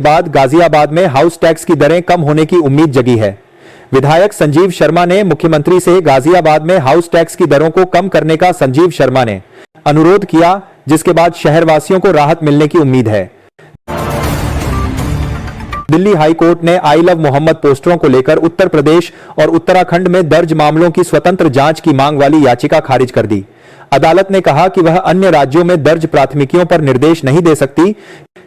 बाद गाजियाबाद में house tax की दरें कम होने की उम्मीद जगी है। विधायक संजीव शर्मा ने मुख्यमंत्री से गाजियाबाद में हाउस टैक्स की दरों को कम करने का संजीव शर्मा ने अनुरोध किया, जिसके बाद शहरवासियों को राहत मिलने की उम्मीद है। दिल्ली हाई कोर्ट ने आई लव मोहम्मद पोस्टरों को लेकर उत्तर प्रदेश और उत्तराखंड में दर्ज मामलों की स्वतंत्र जांच की मांग वाली याचिका खारिज कर दी। अदालत ने कहा कि वह अन्य राज्यों में दर्ज प्राथमिकियों पर निर्देश नहीं दे सकती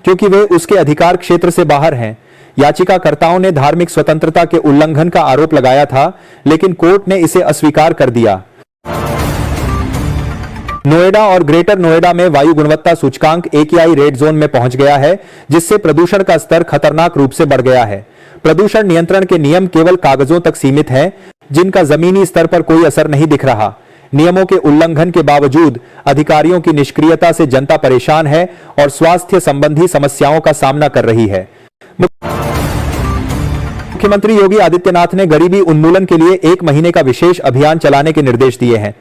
क्योंकि वे उसके अधिकार क्षेत्र से बाहर हैं। याचिकाकर्ताओं ने धार्मिक स्वतंत्रता के उल्लंघन का आरोप लगाया था, लेकिन कोर्ट ने इसे अस्वीकार कर दिया। नोएडा और ग्रेटर नोएडा में वायु गुणवत्ता सूचकांक AQI रेड जोन में पहुंच गया है, जिससे प्रदूषण का स्तर खतरनाक रूप से बढ़ गया है। प्रदूषण नियंत्रण के नियम केवल कागजों तक सीमित हैं, जिनका जमीनी स्तर पर कोई असर नहीं दिख रहा। नियमों के उल्लंघन के बावजूद अधिकारियों की निष्क्रियता से जनता परेशान है और स्वास्थ्य संबंधी समस्याओं का सामना कर रही है। मुख्यमंत्री योगी आदित्यनाथ ने गरीबी उन्मूलन के लिए 1 महीने का विशेष अभियान चलाने के निर्देश दिए हैं।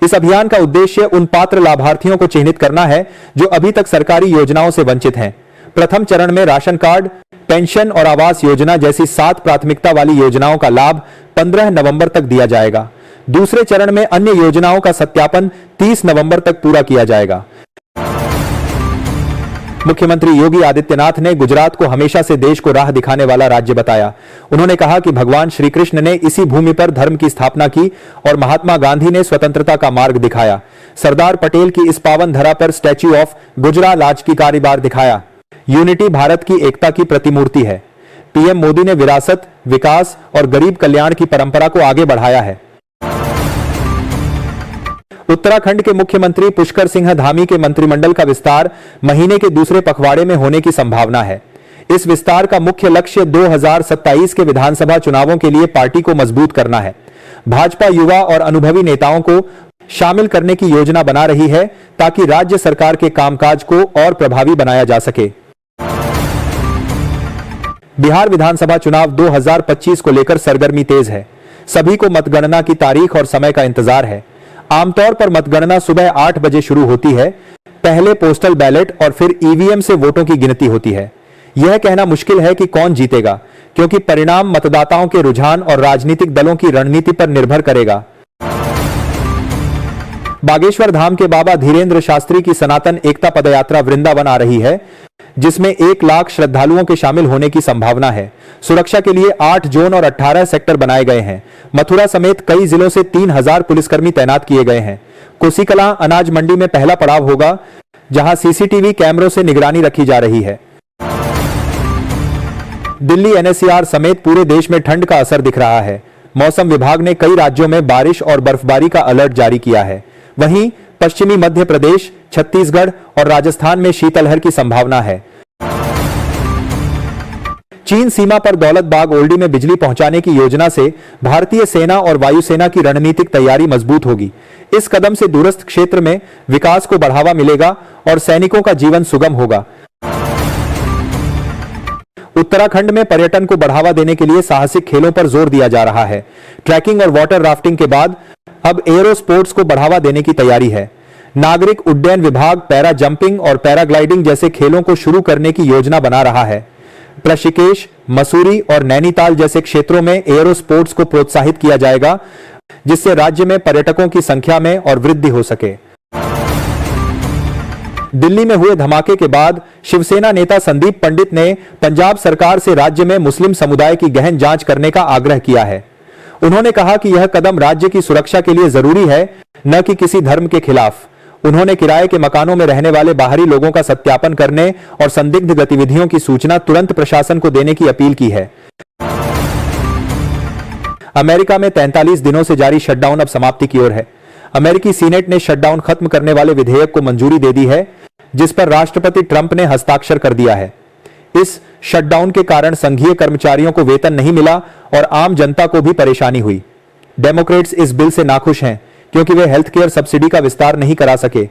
इस अभियान का उद्देश्य उन पात्र लाभार्थियों को चिन्हित करना है जो अभी तक सरकारी योजनाओं से वंचित हैं। प्रथम चरण में राशन कार्ड, पेंशन और आवास योजना जैसी 7 प्राथमिकता वाली योजनाओं का लाभ 15 नवंबर तक दिया जाएगा। दूसरे चरण में अन्य योजनाओं का सत्यापन 30 नवंबर तक पूरा किया जाएगा। मुख्यमंत्री योगी आदित्यनाथ ने गुजरात को हमेशा से देश को राह दिखाने वाला राज्य बताया। उन्होंने कहा कि भगवान श्री कृष्ण ने इसी भूमि पर धर्म की स्थापना की और महात्मा गांधी ने स्वतंत्रता का मार्ग दिखाया। सरदार पटेल की इस पावन धरा पर स्टैच्यू ऑफ गुजराल आज की कारीबार दिखाया। यूनिटी भारत की एकता की प्रतिमूर्ति है। पीएम मोदी ने विरासत, विकास और गरीब कल्याण की परंपरा को आगे बढ़ाया है। उत्तराखंड के मुख्यमंत्री पुष्कर सिंह धामी के मंत्रिमंडल का विस्तार महीने के दूसरे पखवाड़े में होने की संभावना है। इस विस्तार का मुख्य लक्ष्य 2027 के विधानसभा चुनावों के लिए पार्टी को मजबूत करना है। भाजपा युवा और अनुभवी नेताओं को शामिल करने की योजना बना रही है ताकि राज्य सरकार के कामकाज को और प्रभावी बनाया जा सके। बिहार विधानसभा चुनाव 2025 को लेकर सरगर्मी तेज है। सभी को मतगणना की तारीख और समय का इंतजार है। आमतौर पर मतगणना सुबह 8 बजे शुरू होती है। पहले पोस्टल बैलेट और फिर ईवीएम से वोटों की गिनती होती है। यह कहना मुश्किल है कि कौन जीतेगा, क्योंकि परिणाम मतदाताओं के रुझान और राजनीतिक दलों की रणनीति पर निर्भर करेगा। बागेश्वर धाम के बाबा धीरेन्द्र शास्त्री की सनातन एकता पदयात्रा वृंदावन आ रही है, जिसमें 1 लाख श्रद्धालुओं के शामिल होने की संभावना है। सुरक्षा के लिए 8 जोन और 18 सेक्टर बनाए गए हैं। मथुरा समेत कई जिलों से 3000 पुलिसकर्मी तैनात किए गए हैं। कोसीकलां अनाज मंडी में पहला पड़ाव होगा, जहां सीसीटीवी कैमरों से निगरानी रखी जा रही है। दिल्ली एनसीआर समेत पूरे देश में ठंड का असर दिख रहा है। मौसम विभाग ने कई राज्यों में बारिश और बर्फबारी का अलर्ट जारी किया है। वहीं पश्चिमी मध्य प्रदेश, छत्तीसगढ़ और राजस्थान में शीतलहर की संभावना है। चीन सीमा पर दौलत बाग ओल्डी में बिजली पहुंचाने की योजना से भारतीय सेना और वायुसेना की रणनीतिक तैयारी मजबूत होगी। इस कदम से दूरस्थ क्षेत्र में विकास को बढ़ावा मिलेगा और सैनिकों का जीवन सुगम होगा। उत्तराखंड में पर्यटन को बढ़ावा देने के लिए साहसिक खेलों पर जोर दिया जा रहा है। ट्रैकिंग और वाटर राफ्टिंग के बाद अब एरो स्पोर्ट्स को बढ़ावा देने की तैयारी है। नागरिक उड्डयन विभाग पैरा जंपिंग और पैराग्लाइडिंग जैसे खेलों को शुरू करने की योजना बना रहा है। ऋषिकेश, मसूरी और नैनीताल जैसे क्षेत्रों में एरो स्पोर्ट्स को प्रोत्साहित किया जाएगा, जिससे राज्य में पर्यटकों की संख्या में और वृद्धि हो सके। दिल्ली में हुए धमाके के बाद शिवसेना नेता संदीप पंडित ने पंजाब सरकार से राज्य में मुस्लिम समुदाय की गहन जांच करने का आग्रह किया है। उन्होंने कहा कि यह कदम राज्य की सुरक्षा के लिए जरूरी है, न कि किसी धर्म के खिलाफ। उन्होंने किराए के मकानों में रहने वाले बाहरी लोगों का सत्यापन करने और संदिग्ध गतिविधियों की सूचना तुरंत प्रशासन को देने की अपील की है। अमेरिका में 43 दिनों से जारी शटडाउन अब समाप्ति की ओर है। अमेरिकी सीनेट ने शटडाउन खत्म करने वाले विधेयक को मंजूरी दे दी है, जिस पर राष्ट्रपति ट्रंप ने हस्ताक्षर कर दिया है। इस शटडाउन के कारण संघीय कर्मचारियों को वेतन नहीं मिला और आम जनता को भी परेशानी हुई। डेमोक्रेट्स इस बिल से नाखुश हैं, क्योंकि वे हेल्थ केयर सब्सिडी का विस्तार नहीं करा सके।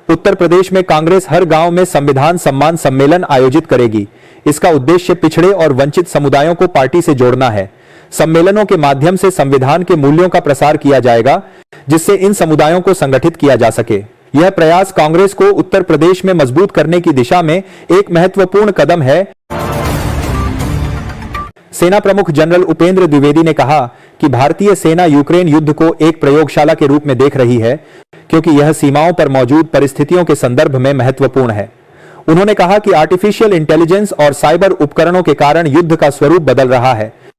उत्तर प्रदेश में कांग्रेस हर गांव में संविधान सम्मान सम्मेलन आयोजित करेगी। इसका उद्देश्य पिछड़े और वंचित समुदायों को पार्टी से जोड़ना है। सम्मेलनों के माध्यम से संविधान के मूल्यों का प्रसार किया जाएगा, जिससे इन समुदायों को संगठित किया जा सके। यह प्रयास कांग्रेस को उत्तर प्रदेश में मजबूत करने की दिशा में एक महत्वपूर्ण कदम है। सेना प्रमुख जनरल उपेंद्र द्विवेदी ने कहा कि भारतीय सेना यूक्रेन युद्ध को एक प्रयोगशाला के रूप में देख रही है, क्योंकि यह सीमाओं पर मौजूद परिस्थितियों के संदर्भ में महत्वपूर्ण है। उन्होंने कहा कि आर्टिफिशियल इंटेलिजेंस और साइबर उपकरणों के कारण युद्ध का स्वरूप बदल रहा है।